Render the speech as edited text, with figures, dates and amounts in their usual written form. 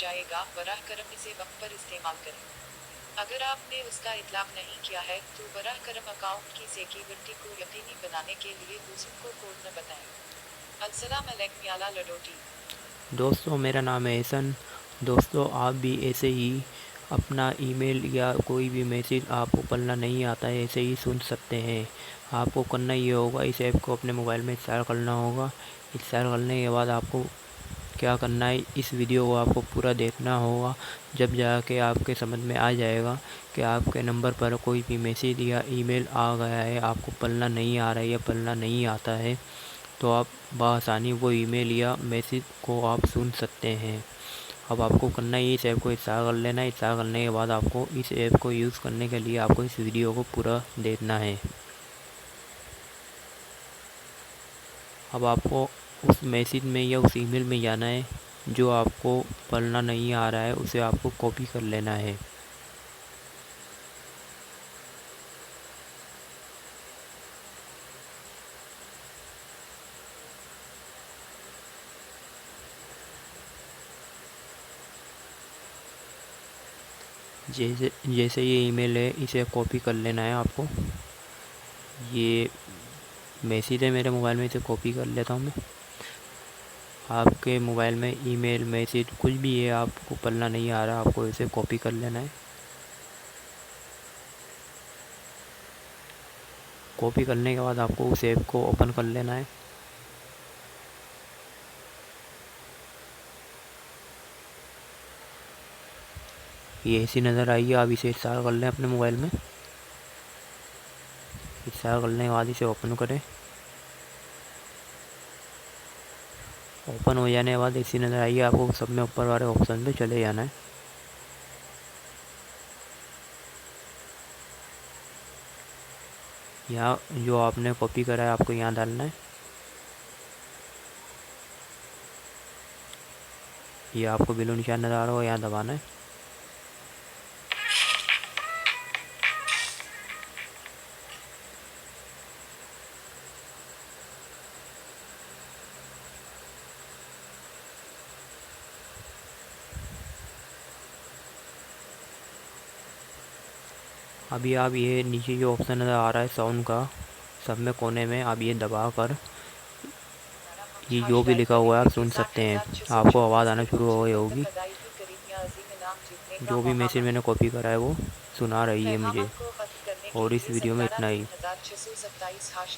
जाएगा, बराह करम इसे वक्त पर इस्तेमाल करें। अगर आपने उसका इतलाक नहीं किया है, तो बराह करम अकाउंट की सिक्योरिटी को यकीनी बनाने के लिए दूसरों को कोड न बताएं। अस्सलाम अलैकुम याला लडोटी। दोस्तों, मेरा नाम है एहसन। दोस्तों, आप भी ऐसे ही अपना ईमेल या कोई भी मैसेज आपको पढ़ना नहीं आता है, ऐसे ही सुन सकते हैं। आपको करना ये होगा, इस ऐप को अपने मोबाइल में इंस्टॉल करना होगा। इंस्टॉल करने के बाद आपको क्या करना है, इस वीडियो को आपको पूरा देखना होगा। जब जाके आपके समझ में आ जाएगा कि आपके नंबर पर कोई भी मैसेज या ईमेल आ गया है, आपको पढ़ना नहीं आ रहा है या पढ़ना नहीं आता है, तो आप बआसानी वो ईमेल या मैसेज को आप सुन सकते हैं। अब आपको करना है, इस ऐप को इंस्टॉल कर लेना है। इंस्टॉल करने के बाद आपको इस ऐप को यूज़ करने के लिए आपको इस वीडियो को पूरा देखना है। अब आपको उस मैसेज में या उस ईमेल में जाना है जो आपको पढ़ना नहीं आ रहा है, उसे आपको कॉपी कर लेना है। जैसे जैसे ये ईमेल है, इसे कॉपी कर लेना है आपको। ये मैसेज है मेरे मोबाइल में, इसे कॉपी कर लेता हूँ मैं। आपके मोबाइल में ईमेल, मैसेज कुछ भी है, आपको पढ़ना नहीं आ रहा, आपको इसे कॉपी कर लेना है। कॉपी करने के बाद आपको उस ऐप को ओपन कर लेना है। ये ऐसी नज़र आई है। आप इसे इंस्टॉल कर लें अपने मोबाइल में। इंस्टॉल करने के बाद इसे ओपन करें। ओपन हो जाने के बाद ऐसी नज़र आई है, आपको सब में ऊपर वाले ऑप्शन पे चले जाना है। यहाँ जो आपने कॉपी करा है आपको यहाँ डालना है। ये आपको बिल्कुल निशान नज़र आ रहा होगा, यहाँ दबाना है। अभी आप ये नीचे जो ऑप्शन नज़र आ रहा है साउंड का, सब में कोने में आप ये दबा कर ये जो भी लिखा हुआ है आप सुन सकते हैं। आपको आवाज़ आना शुरू हो गई होगी। जो भी मैसेज मैंने कॉपी करा है वो सुना रही है मुझे। पैगामों को खत्म करने के और इस लिए वीडियो में इतना ही। 17 3627